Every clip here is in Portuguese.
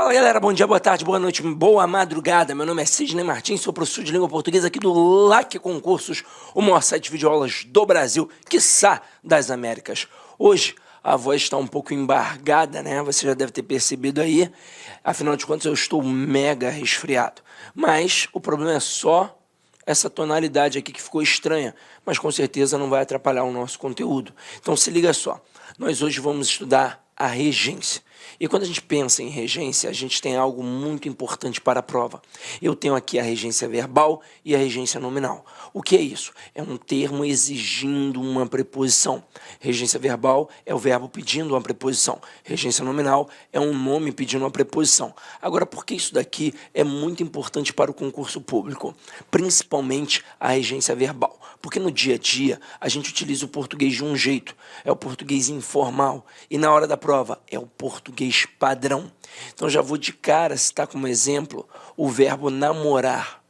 Fala galera, bom dia, boa tarde, boa noite, boa madrugada. Meu nome é Sidney Martins, sou professor de língua portuguesa aqui do LAC Concursos, o maior site de videoaulas do Brasil, quiçá das Américas. Hoje a voz está um pouco embargada, né? Você já deve ter percebido aí. Afinal de contas, eu estou mega resfriado. Mas o problema é só essa tonalidade aqui que ficou estranha, mas com certeza não vai atrapalhar o nosso conteúdo. Então se liga só, nós hoje vamos estudar a regência. E quando a gente pensa em regência, a gente tem algo muito importante para a prova. Eu tenho aqui a regência verbal e a regência nominal. O que é isso? É um termo exigindo uma preposição. Regência verbal é o verbo pedindo uma preposição. Regência nominal é um nome pedindo uma preposição. Agora, por que isso daqui é muito importante para o concurso público? Principalmente a regência verbal. Porque no dia a dia a gente utiliza o português de um jeito. É o português informal. E na hora da prova é o português padrão. Então já vou de cara citar como exemplo o verbo namorar.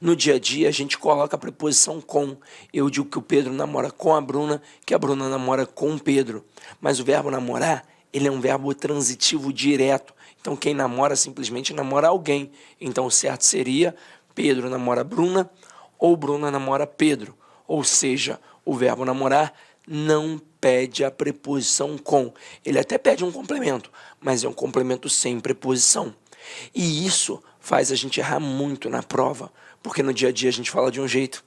No dia a dia a gente coloca a preposição com. Eu digo que o Pedro namora com a Bruna, que a Bruna namora com o Pedro. Mas o verbo namorar, ele é um verbo transitivo direto. Então quem namora simplesmente namora alguém. Então o certo seria Pedro namora Bruna ou Bruna namora Pedro. Ou seja, o verbo namorar não pede a preposição com. Ele até pede um complemento, mas é um complemento sem preposição. E isso faz a gente errar muito na prova, porque no dia a dia a gente fala de um jeito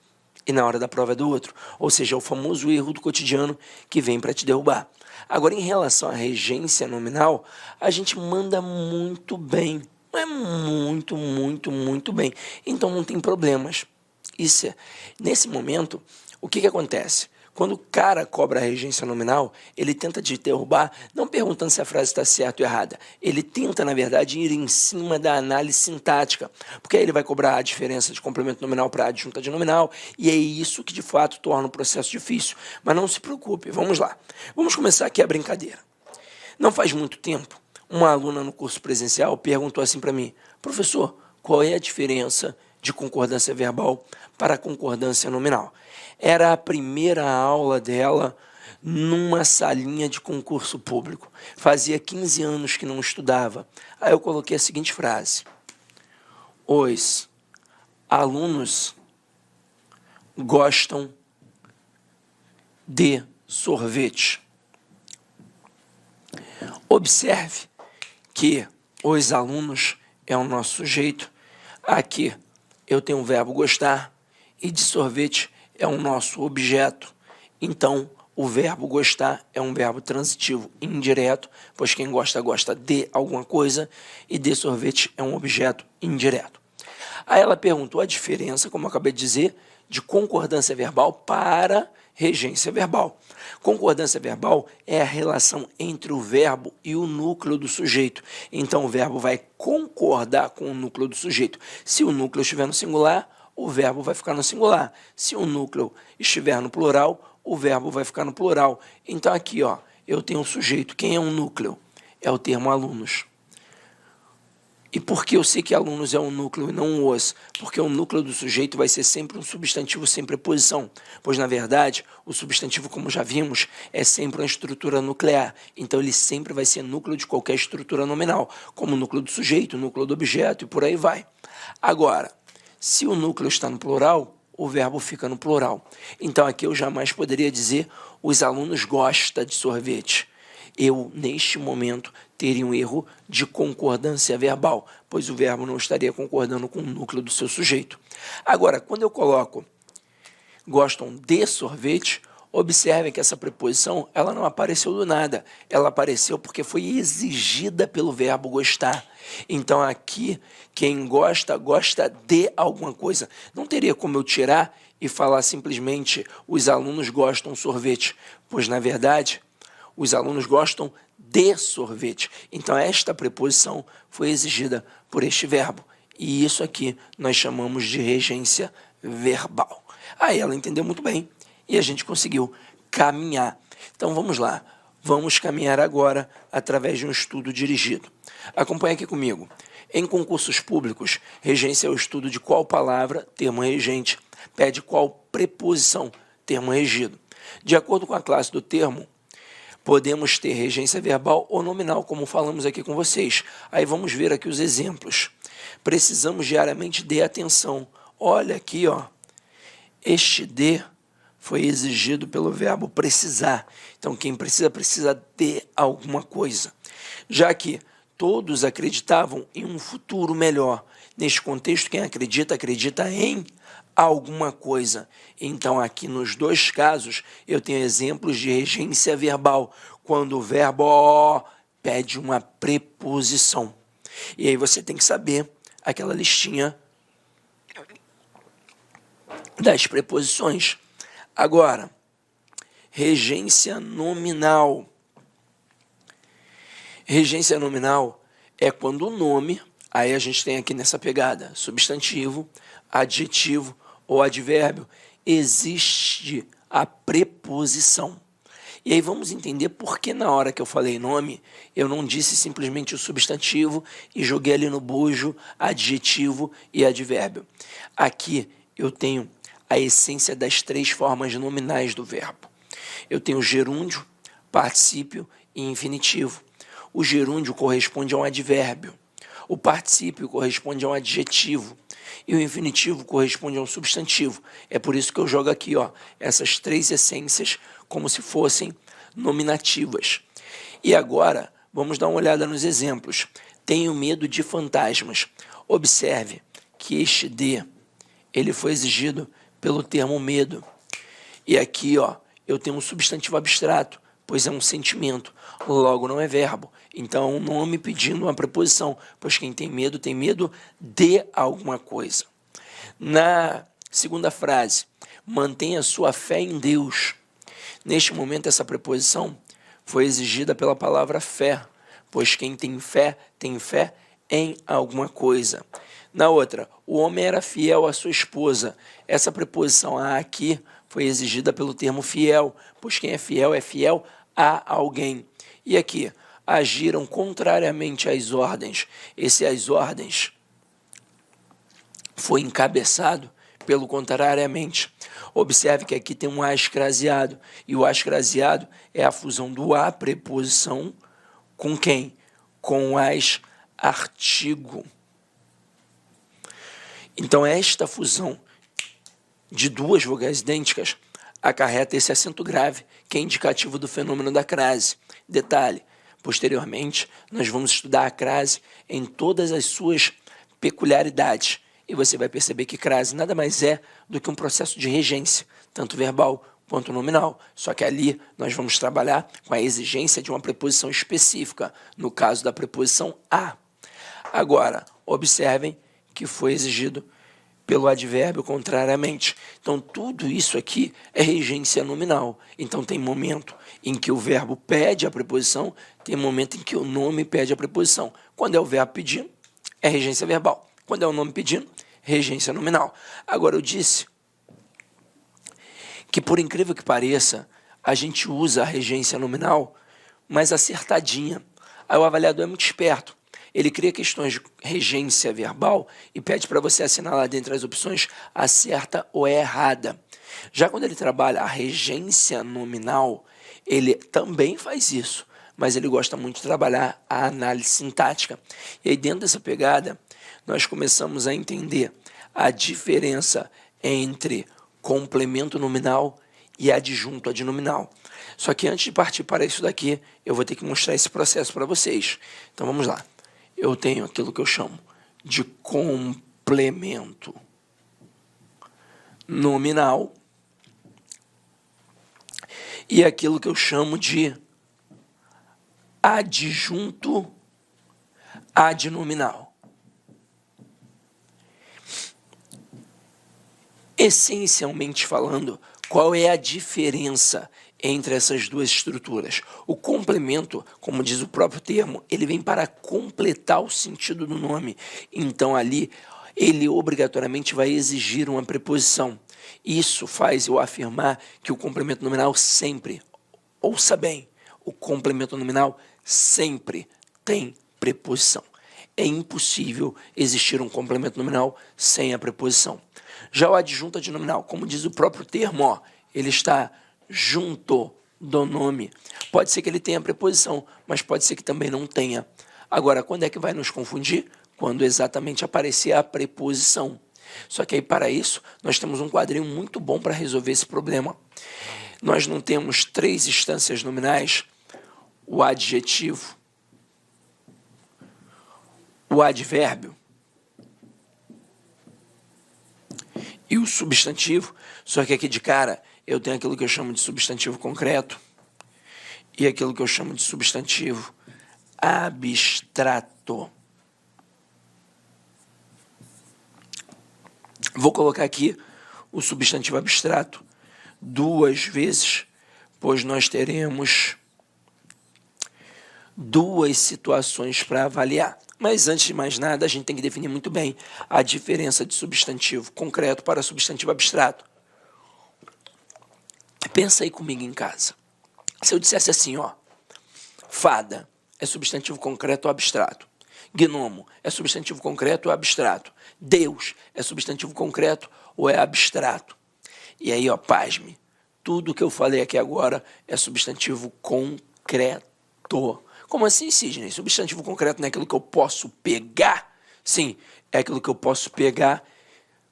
e na hora da prova é do outro. Ou seja, é o famoso erro do cotidiano que vem para te derrubar. Agora, em relação à regência nominal, a gente manda muito bem. Não é muito bem. Então não tem problemas. Nesse momento, o que acontece? Quando o cara cobra a regência nominal, ele tenta te derrubar, não perguntando se a frase está certa ou errada. Ele tenta, na verdade, ir em cima da análise sintática, porque aí ele vai cobrar a diferença de complemento nominal para a adjunta de nominal, e é isso que, de fato, torna o processo difícil. Mas não se preocupe, vamos lá. Vamos começar aqui a brincadeira. Não faz muito tempo, uma aluna no curso presencial perguntou assim para mim: professor, qual é a diferença de concordância verbal para concordância nominal? Era a primeira aula dela numa salinha de concurso público. Fazia 15 anos que não estudava. Aí eu coloquei a seguinte frase: os alunos gostam de sorvete. Observe que os alunos é o nosso sujeito. Aqui eu tenho o verbo gostar e de sorvete é o nosso objeto. Então, o verbo gostar é um verbo transitivo indireto, pois quem gosta, gosta de alguma coisa, e de sorvete é um objeto indireto. Aí ela perguntou a diferença, como eu acabei de dizer, de concordância verbal para regência verbal. Concordância verbal é a relação entre o verbo e o núcleo do sujeito. Então, o verbo vai concordar com o núcleo do sujeito. Se o núcleo estiver no singular, o verbo vai ficar no singular. Se o núcleo estiver no plural, o verbo vai ficar no plural. Então, aqui, ó, eu tenho um sujeito. Quem é um núcleo? É o termo alunos. E por que eu sei que alunos é um núcleo e não um os? Porque o núcleo do sujeito vai ser sempre um substantivo sem preposição, pois, na verdade, o substantivo, como já vimos, é sempre uma estrutura nuclear. Então, ele sempre vai ser núcleo de qualquer estrutura nominal, como o núcleo do sujeito, o núcleo do objeto e por aí vai. Agora, se o núcleo está no plural, o verbo fica no plural. Então, aqui eu jamais poderia dizer os alunos gostam de sorvete. Eu, neste momento, teria um erro de concordância verbal, pois o verbo não estaria concordando com o núcleo do seu sujeito. Agora, quando eu coloco gostam de sorvete, observem que essa preposição ela não apareceu do nada, ela apareceu porque foi exigida pelo verbo gostar. Então aqui, quem gosta, gosta de alguma coisa. Não teria como eu tirar e falar simplesmente os alunos gostam sorvete, pois na verdade os alunos gostam de sorvete. Então esta preposição foi exigida por este verbo. E isso aqui nós chamamos de regência verbal. Aí ela entendeu muito bem e a gente conseguiu caminhar. Então vamos lá, vamos caminhar agora através de um estudo dirigido. Acompanhe aqui comigo. Em concursos públicos, regência é o estudo de qual palavra, termo regente, pede qual preposição, termo regido. De acordo com a classe do termo, podemos ter regência verbal ou nominal, como falamos aqui com vocês. Aí vamos ver aqui os exemplos. Precisamos diariamente de atenção. Olha aqui, ó. Este de foi exigido pelo verbo precisar. Então, quem precisa, precisa de alguma coisa. Já que todos acreditavam em um futuro melhor. Neste contexto, quem acredita, acredita em alguma coisa. Então, aqui nos dois casos, eu tenho exemplos de regência verbal, quando o verbo pede uma preposição. E aí você tem que saber aquela listinha das preposições. Agora, regência nominal. Regência nominal é quando o nome, aí a gente tem aqui nessa pegada, substantivo, adjetivo ou advérbio, existe a preposição. E aí vamos entender por que na hora que eu falei nome, eu não disse simplesmente o substantivo e joguei ali no bojo adjetivo e advérbio. Aqui eu tenho a essência das três formas nominais do verbo. Eu tenho gerúndio, particípio e infinitivo. O gerúndio corresponde a um advérbio. O particípio corresponde a um adjetivo. E o infinitivo corresponde a um substantivo. É por isso que eu jogo aqui, ó, essas três essências como se fossem nominativas. E agora, vamos dar uma olhada nos exemplos. Tenho medo de fantasmas. Observe que este de, ele foi exigido pelo termo medo. E aqui, ó, eu tenho um substantivo abstrato, pois é um sentimento, logo não é verbo. Então, é um nome pedindo uma preposição, pois quem tem medo de alguma coisa. Na segunda frase, mantenha sua fé em Deus. Neste momento, essa preposição foi exigida pela palavra fé, pois quem tem fé em alguma coisa. Na outra, o homem era fiel à sua esposa. Essa preposição a aqui foi exigida pelo termo fiel, pois quem é fiel a alguém. E aqui, agiram contrariamente às ordens. Esse às ordens foi encabeçado pelo contrariamente. Observe que aqui tem um a escraseado, e o a escraseado é a fusão do a preposição com quem? Com as artigo. Então, esta fusão de duas vogais idênticas acarreta esse acento grave, que é indicativo do fenômeno da crase. Detalhe, posteriormente, nós vamos estudar a crase em todas as suas peculiaridades, e você vai perceber que crase nada mais é do que um processo de regência, tanto verbal quanto nominal, só que ali nós vamos trabalhar com a exigência de uma preposição específica, no caso da preposição a. Agora, observem que foi exigido pelo advérbio contrariamente. Então, tudo isso aqui é regência nominal. Então, tem momento em que o verbo pede a preposição, tem momento em que o nome pede a preposição. Quando é o verbo pedindo, é regência verbal. Quando é o nome pedindo, regência nominal. Agora, eu disse que, por incrível que pareça, a gente usa a regência nominal, mas acertadinha. Aí o avaliador é muito esperto. Ele cria questões de regência verbal e pede para você assinalar dentre as opções a certa ou a errada. Já quando ele trabalha a regência nominal, ele também faz isso, mas ele gosta muito de trabalhar a análise sintática. E aí, dentro dessa pegada, nós começamos a entender a diferença entre complemento nominal e adjunto adnominal. Só que antes de partir para isso daqui, eu vou ter que mostrar esse processo para vocês. Então vamos lá. Eu tenho aquilo que eu chamo de complemento nominal e aquilo que eu chamo de adjunto adnominal. Essencialmente falando, qual é a diferença entre essas duas estruturas? O complemento, como diz o próprio termo, ele vem para completar o sentido do nome. Então, ali, ele obrigatoriamente vai exigir uma preposição. Isso faz eu afirmar que o complemento nominal sempre, ouça bem, o complemento nominal sempre tem preposição. É impossível existir um complemento nominal sem a preposição. Já o adjunto adnominal, como diz o próprio termo, ó, ele está junto do nome. Pode ser que ele tenha preposição, mas pode ser que também não tenha. Agora, quando é que vai nos confundir? Quando exatamente aparecer a preposição. Só que aí, para isso, nós temos um quadrinho muito bom para resolver esse problema. Nós não temos 3 instâncias nominais, o adjetivo, o advérbio e o substantivo, só que aqui de cara eu tenho aquilo que eu chamo de substantivo concreto e aquilo que eu chamo de substantivo abstrato. Vou colocar aqui o substantivo abstrato 2 vezes, pois nós teremos 2 situações para avaliar. Mas antes de mais nada, a gente tem que definir muito bem a diferença de substantivo concreto para substantivo abstrato. Pensa aí comigo em casa. Se eu dissesse assim, ó, fada é substantivo concreto ou abstrato? Gnomo é substantivo concreto ou abstrato? Deus é substantivo concreto ou é abstrato? E aí, ó, pasme, tudo que eu falei aqui agora é substantivo concreto. Como assim, Sidney? Substantivo concreto não é aquilo que eu posso pegar? Sim, é aquilo que eu posso pegar,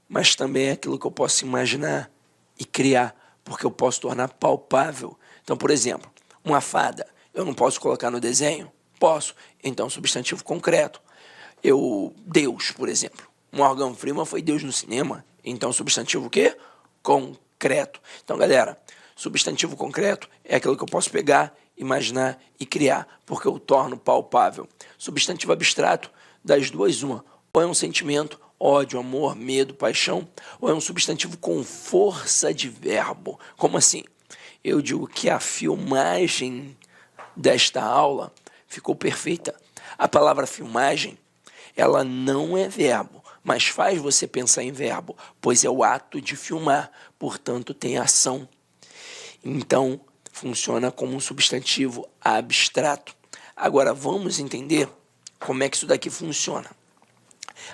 mas também é aquilo que eu posso imaginar e criar, porque eu posso tornar palpável. Então, por exemplo, uma fada, eu não posso colocar no desenho? Posso. Então, substantivo concreto. Deus, por exemplo. Morgan Freeman foi Deus no cinema. Então, substantivo o quê? Concreto. Então, galera, substantivo concreto é aquilo que eu posso pegar, imaginar e criar, porque eu torno palpável. Substantivo abstrato, das duas, uma. Ou é um sentimento, ódio, amor, medo, paixão, ou é um substantivo com força de verbo. Como assim? Eu digo que a filmagem desta aula ficou perfeita. A palavra filmagem, ela não é verbo, mas faz você pensar em verbo, pois é o ato de filmar, portanto tem ação. Então, funciona como um substantivo abstrato. Agora, vamos entender como é que isso daqui funciona.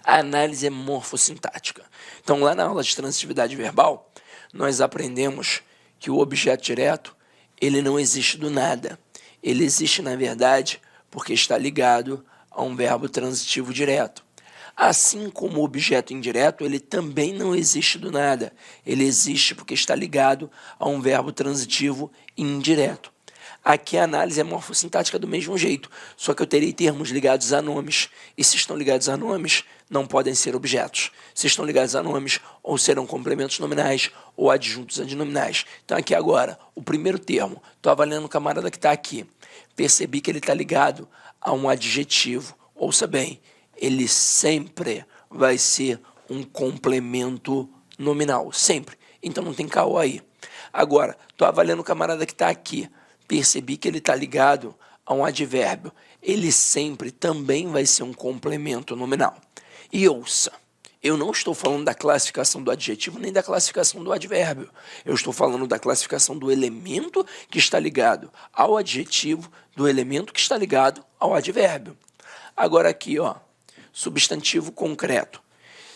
A análise é morfossintática. Então, lá na aula de transitividade verbal, nós aprendemos que o objeto direto, ele não existe do nada. Ele existe, na verdade, porque está ligado a um verbo transitivo direto. Assim como o objeto indireto, ele também não existe do nada. Ele existe porque está ligado a um verbo transitivo indireto. Aqui a análise é morfossintática do mesmo jeito, só que eu terei termos ligados a nomes, e se estão ligados a nomes, não podem ser objetos. Se estão ligados a nomes, ou serão complementos nominais, ou adjuntos adnominais. Então aqui agora, o primeiro termo, estou avaliando o camarada que está aqui, percebi que ele está ligado a um adjetivo. Ouça bem, ele sempre vai ser um complemento nominal, sempre. Então não tem caô aí. Agora, estou avaliando o camarada que está aqui, percebi que ele está ligado a um advérbio. Ele sempre também vai ser um complemento nominal. E ouça, eu não estou falando da classificação do adjetivo nem da classificação do advérbio. Eu estou falando da classificação do elemento que está ligado ao adjetivo, do elemento que está ligado ao advérbio. Agora aqui, ó, substantivo concreto.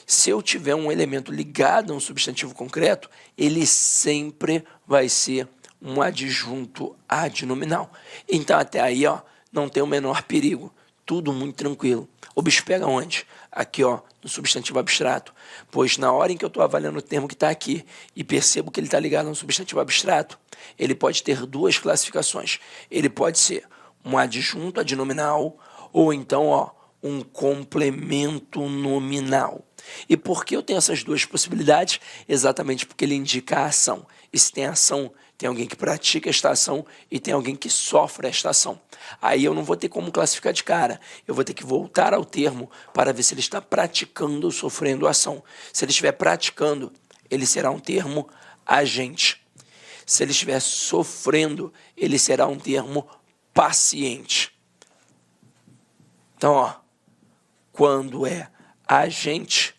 Se eu tiver um elemento ligado a um substantivo concreto, ele sempre vai ser um adjunto adnominal. Então, até aí, ó, não tem o menor perigo. Tudo muito tranquilo. O bicho pega onde? Aqui, ó, no substantivo abstrato. Pois na hora em que eu estou avaliando o termo que está aqui e percebo que ele está ligado a um substantivo abstrato, ele pode ter 2 classificações. Ele pode ser um adjunto adnominal ou então, ó, um complemento nominal. E por que eu tenho essas 2 possibilidades? Exatamente porque ele indica a ação. E se tem ação, tem alguém que pratica esta ação e tem alguém que sofre esta ação. Aí eu não vou ter como classificar de cara. Eu vou ter que voltar ao termo para ver se ele está praticando ou sofrendo a ação. Se ele estiver praticando, ele será um termo agente. Se ele estiver sofrendo, ele será um termo paciente. Então, ó, quando é agente,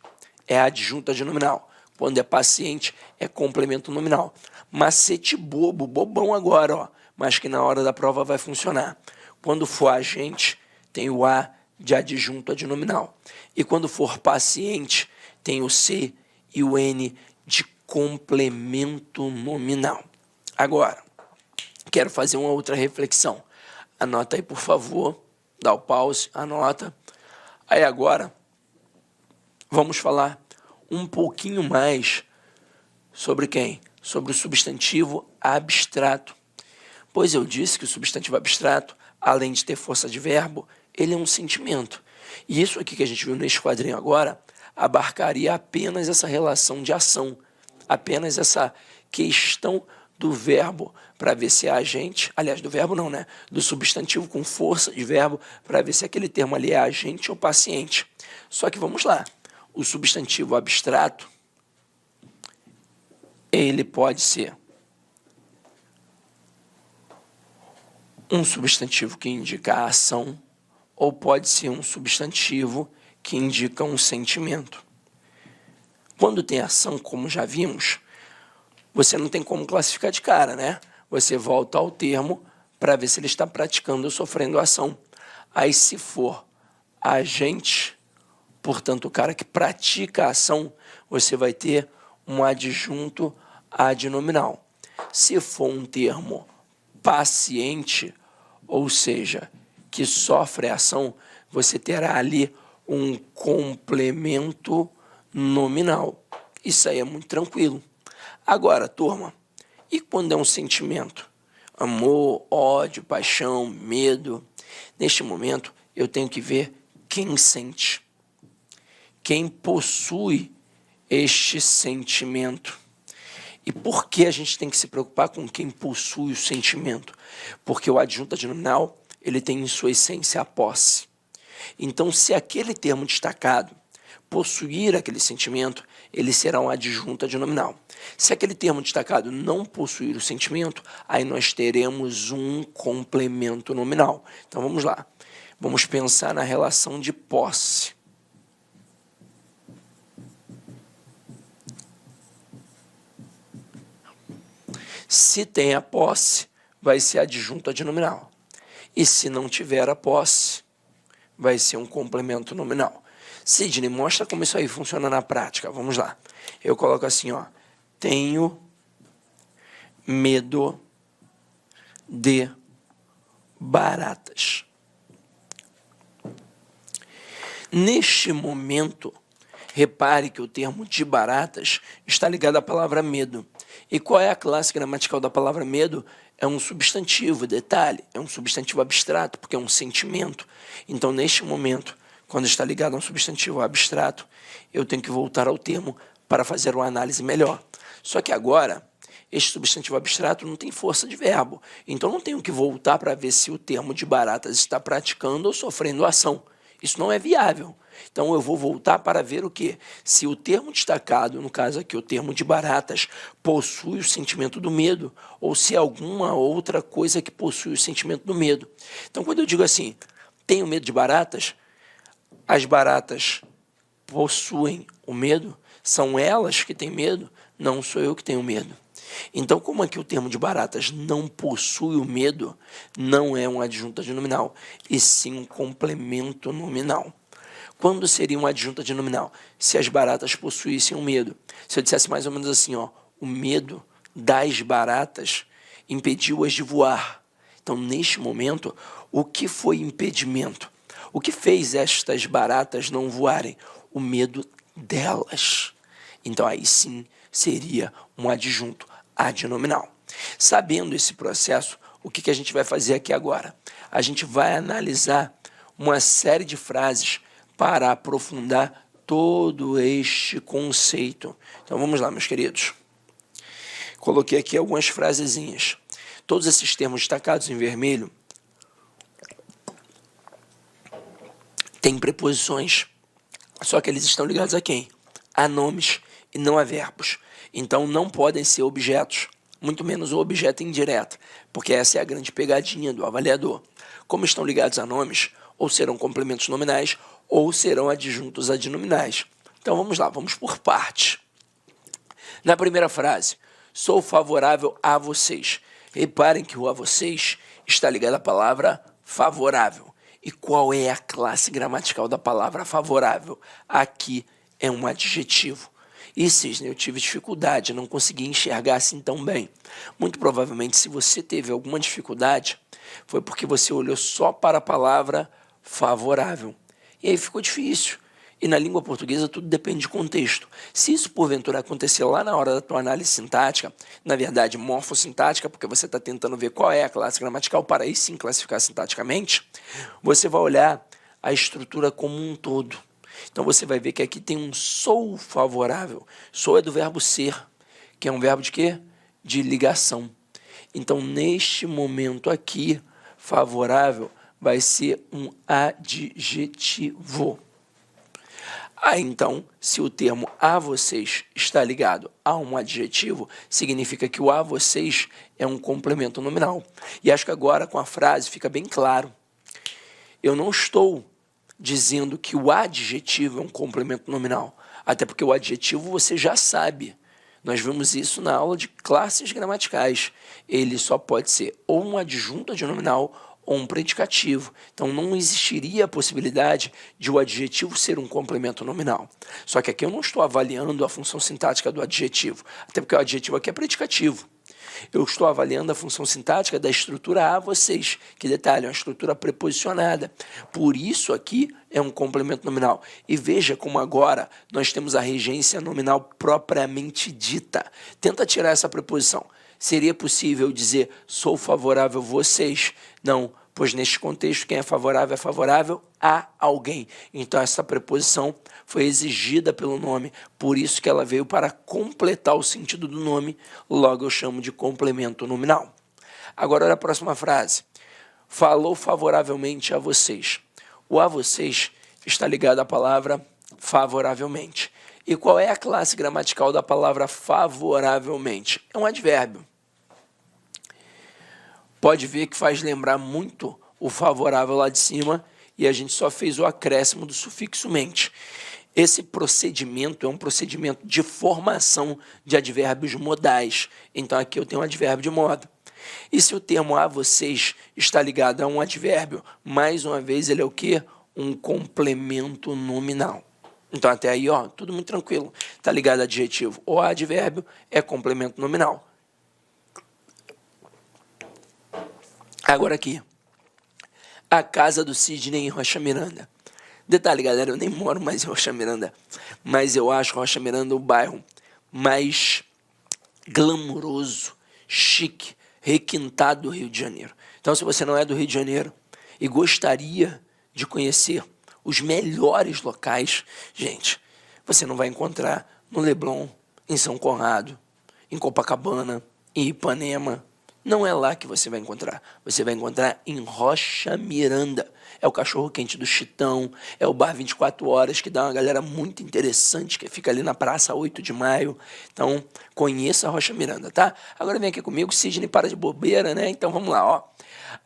é adjunto adnominal. Quando é paciente, é complemento nominal. Macete bobo, bobão agora, ó, mas que na hora da prova vai funcionar. Quando for agente, tem o A de adjunto adnominal. E quando for paciente, tem o C e o N de complemento nominal. Agora, quero fazer uma outra reflexão. Anota aí, por favor, dá o pause, anota. Aí agora, vamos falar um pouquinho mais sobre quem? Sobre o substantivo abstrato. Pois eu disse que o substantivo abstrato, além de ter força de verbo, ele é um sentimento. E isso aqui que a gente viu nesse quadrinho agora, abarcaria apenas essa relação de ação, apenas essa questão do verbo, para ver se é agente, aliás, do verbo não, né? Do substantivo com força de verbo, para ver se aquele termo ali é agente ou paciente. Só que vamos lá, o substantivo abstrato, ele pode ser um substantivo que indica a ação, ou pode ser um substantivo que indica um sentimento. Quando tem ação, como já vimos, você não tem como classificar de cara, né? Você volta ao termo para ver se ele está praticando ou sofrendo ação. Aí, se for agente, portanto, o cara que pratica a ação, você vai ter um adjunto adnominal. Se for um termo paciente, ou seja, que sofre a ação, você terá ali um complemento nominal. Isso aí é muito tranquilo. Agora, turma, e quando é um sentimento? Amor, ódio, paixão, medo. Neste momento, eu tenho que ver quem sente, quem possui este sentimento. E por que a gente tem que se preocupar com quem possui o sentimento? Porque o adjunto adnominal, ele tem em sua essência a posse. Então, se aquele termo destacado possuir aquele sentimento, ele será um adjunto adnominal. Se aquele termo destacado não possuir o sentimento, aí nós teremos um complemento nominal. Então, vamos lá. Vamos pensar na relação de posse. Se tem a posse, vai ser adjunto adnominal. E se não tiver a posse, vai ser um complemento nominal. Sidney, mostra como isso aí funciona na prática. Vamos lá. Eu coloco assim, ó. Tenho medo de baratas. Neste momento, repare que o termo de baratas está ligado à palavra medo. E qual é a classe gramatical da palavra medo? É um substantivo, detalhe, é um substantivo abstrato, porque é um sentimento. Então, neste momento, quando está ligado a um substantivo abstrato, eu tenho que voltar ao termo para fazer uma análise melhor. Só que agora, este substantivo abstrato não tem força de verbo. Então, não tenho que voltar para ver se o termo de baratas está praticando ou sofrendo ação. Isso não é viável. Então, eu vou voltar para ver o quê? Se o termo destacado, no caso aqui o termo de baratas, possui o sentimento do medo, ou se é alguma outra coisa que possui o sentimento do medo. Então, quando eu digo assim, tenho medo de baratas, as baratas possuem o medo? São elas que têm medo? Não sou eu que tenho medo. Então, como aqui o termo de baratas não possui o medo, não é um adjunto adnominal, e sim um complemento nominal. Quando seria um adjunto adnominal? Se as baratas possuíssem o medo. Se eu dissesse mais ou menos assim, ó, o medo das baratas impediu-as de voar. Então, neste momento, o que foi impedimento? O que fez estas baratas não voarem? O medo delas. Então, aí sim seria um adjunto adnominal. Sabendo esse processo, o que a gente vai fazer aqui agora? A gente vai analisar uma série de frases para aprofundar todo este conceito. Então, vamos lá, meus queridos. Coloquei aqui algumas frasezinhas. Todos esses termos destacados em vermelho têm preposições, só que eles estão ligados a quem? A nomes e não a verbos. Então, não podem ser objetos, muito menos o objeto indireto, porque essa é a grande pegadinha do avaliador. Como estão ligados a nomes, ou serão complementos nominais, ou serão adjuntos adnominais. Então, vamos lá, vamos por partes. Na primeira frase, sou favorável a vocês. Reparem que o a vocês está ligado à palavra favorável. E qual é a classe gramatical da palavra favorável? Aqui é um adjetivo. E, Cisne, eu tive dificuldade, não consegui enxergar assim tão bem. Muito provavelmente, se você teve alguma dificuldade, foi porque você olhou só para a palavra favorável. E aí ficou difícil. E na língua portuguesa tudo depende de contexto. Se isso porventura acontecer lá na hora da tua análise sintática, na verdade morfossintática, porque você está tentando ver qual é a classe gramatical para aí sim classificar sintaticamente, você vai olhar a estrutura como um todo. Então você vai ver que aqui tem um sou favorável. Sou é do verbo ser, que é um verbo de quê? De ligação. Então neste momento aqui, favorável vai ser um adjetivo. Então, se o termo a vocês está ligado a um adjetivo, significa que o a vocês é um complemento nominal. E acho que agora com a frase fica bem claro. Eu não estou dizendo que o adjetivo é um complemento nominal, até porque o adjetivo você já sabe. Nós vimos isso na aula de classes gramaticais. Ele só pode ser ou um adjunto adnominal ou um predicativo. Então, não existiria a possibilidade de o adjetivo ser um complemento nominal. Só que aqui eu não estou avaliando a função sintática do adjetivo, até porque o adjetivo aqui é predicativo. Eu estou avaliando a função sintática da estrutura a vocês, que detalhe, é uma estrutura preposicionada. Por isso aqui é um complemento nominal. E veja como agora nós temos a regência nominal propriamente dita. Tenta tirar essa preposição. Seria possível dizer sou favorável a vocês? Não, pois neste contexto quem é favorável a alguém. Então essa preposição foi exigida pelo nome, por isso que ela veio para completar o sentido do nome, logo eu chamo de complemento nominal. Agora olha a próxima frase. Falou favoravelmente a vocês. O a vocês está ligado à palavra favoravelmente. E qual é a classe gramatical da palavra favoravelmente? É um advérbio. Pode ver que faz lembrar muito o favorável lá de cima e a gente só fez o acréscimo do sufixo mente. Esse procedimento é um procedimento de formação de advérbios modais. Então aqui eu tenho um advérbio de modo. E se o termo a vocês está ligado a um advérbio, mais uma vez ele é o quê? Um complemento nominal. Então até aí, ó, tudo muito tranquilo. Está ligado a adjetivo ou a advérbio, é complemento nominal. Agora aqui, a casa do Sidney em Rocha Miranda. Detalhe, galera, eu nem moro mais em Rocha Miranda, mas eu acho Rocha Miranda o bairro mais glamuroso, chique, requintado do Rio de Janeiro. Então, se você não é do Rio de Janeiro e gostaria de conhecer os melhores locais, gente, você não vai encontrar no Leblon, em São Conrado, em Copacabana, em Ipanema. Não é lá que você vai encontrar. Você vai encontrar em Rocha Miranda. É o cachorro-quente do Chitão, é o bar 24 horas, que dá uma galera muito interessante, que fica ali na Praça 8 de Maio. Então, conheça a Rocha Miranda, tá? Agora vem aqui comigo, Sidney para de bobeira, né? Então, vamos lá, ó.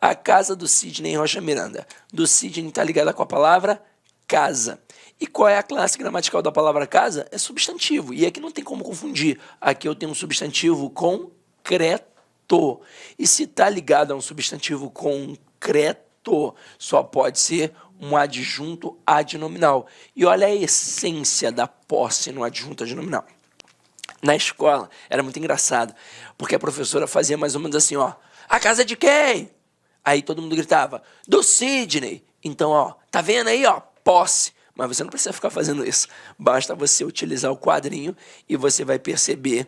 A casa do Sidney em Rocha Miranda. Do Sidney está ligada com a palavra casa. E qual é a classe gramatical da palavra casa? É substantivo. E aqui não tem como confundir. Aqui eu tenho um substantivo concreto. E se está ligado a um substantivo concreto, só pode ser um adjunto adnominal. E olha a essência da posse no adjunto adnominal. Na escola era muito engraçado, porque a professora fazia mais ou menos assim, ó, a casa de quem? Aí todo mundo gritava, do Sidney. Então, ó, tá vendo aí, ó, posse. Mas você não precisa ficar fazendo isso. Basta você utilizar o quadrinho e você vai perceber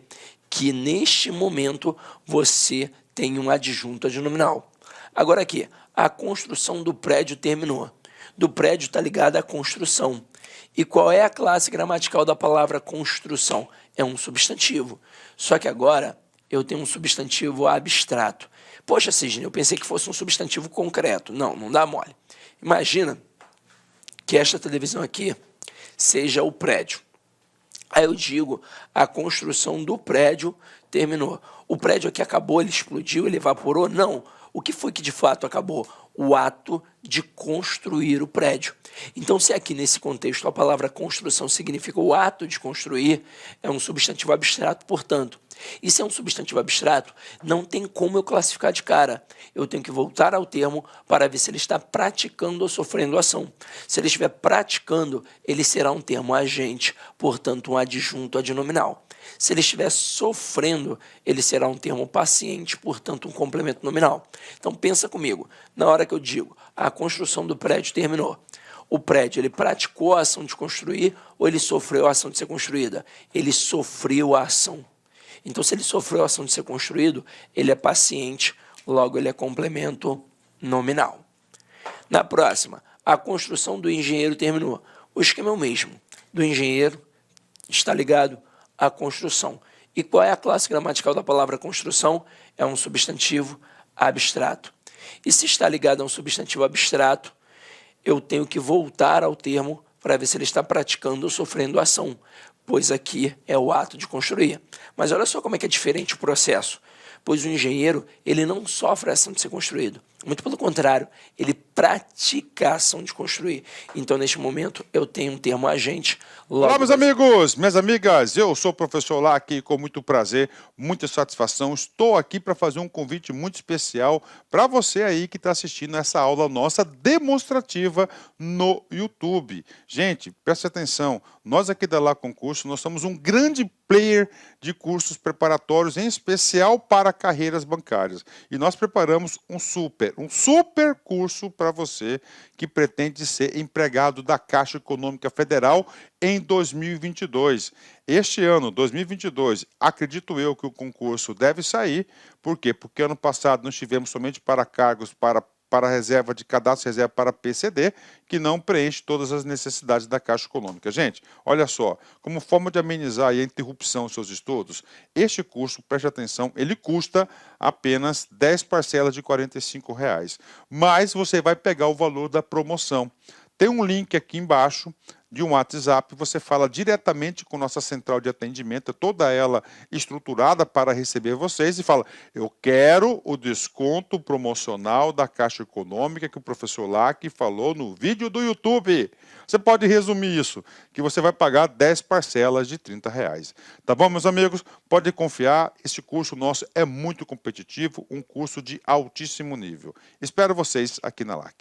que neste momento você tem um adjunto adnominal. Agora aqui, a construção do prédio terminou. Do prédio está ligada à construção. E qual é a classe gramatical da palavra construção? É um substantivo. Só que agora eu tenho um substantivo abstrato. Poxa, Sidney, eu pensei que fosse um substantivo concreto. Não, não dá mole. Imagina que esta televisão aqui seja o prédio. Aí eu digo, a construção do prédio terminou. O prédio aqui acabou, ele explodiu, ele evaporou? Não. O que foi que de fato acabou? O ato de construir o prédio. Então, se aqui nesse contexto a palavra construção significa o ato de construir, é um substantivo abstrato, portanto, E se é um substantivo abstrato, não tem como eu classificar de cara. Eu tenho que voltar ao termo para ver se ele está praticando ou sofrendo ação. Se ele estiver praticando, ele será um termo agente, portanto um adjunto adnominal. Se ele estiver sofrendo, ele será um termo paciente, portanto um complemento nominal. Então pensa comigo, na hora que eu digo a construção do prédio terminou, o prédio, ele praticou a ação de construir ou ele sofreu a ação de ser construída? Ele sofreu a ação. Então, se ele sofreu a ação de ser construído, ele é paciente, logo ele é complemento nominal. Na próxima, a construção do engenheiro terminou. O esquema é o mesmo. Do engenheiro está ligado à construção. E qual é a classe gramatical da palavra construção? É um substantivo abstrato. E se está ligado a um substantivo abstrato, eu tenho que voltar ao termo para ver se ele está praticando ou sofrendo ação, pois aqui é o ato de construir. Mas olha só como é que é diferente o processo, pois o engenheiro, ele não sofre a ação de ser construído. Muito pelo contrário, ele pratica a ação de construir. Então, neste momento, eu tenho um termo agente. Olá, meus amigos, minhas amigas, eu sou o professor Lac e com muito prazer, muita satisfação, estou aqui para fazer um convite muito especial para você aí que está assistindo essa aula nossa demonstrativa no YouTube. Gente, preste atenção, nós aqui da Lá Concurso, nós somos um grande player de cursos preparatórios, em especial para carreiras bancárias. E nós preparamos um super curso para você que pretende ser empregado da Caixa Econômica Federal em 2022. Este ano, 2022, acredito eu que o concurso deve sair. Por quê? Porque ano passado nós tivemos somente para cargos para reserva de cadastro, reserva para PCD, que não preenche todas as necessidades da Caixa Econômica. Gente, olha só, como forma de amenizar a interrupção dos seus estudos, este curso, preste atenção, ele custa apenas 10 parcelas de R$ 45, mas você vai pegar o valor da promoção. Tem um link aqui embaixo de um WhatsApp, você fala diretamente com nossa central de atendimento, toda ela estruturada para receber vocês, e fala, eu quero o desconto promocional da Caixa Econômica que o professor Lac falou no vídeo do YouTube. Você pode resumir isso, que você vai pagar 10 parcelas de R$ 30. Tá bom, meus amigos? Pode confiar, esse curso nosso é muito competitivo, um curso de altíssimo nível. Espero vocês aqui na Lac.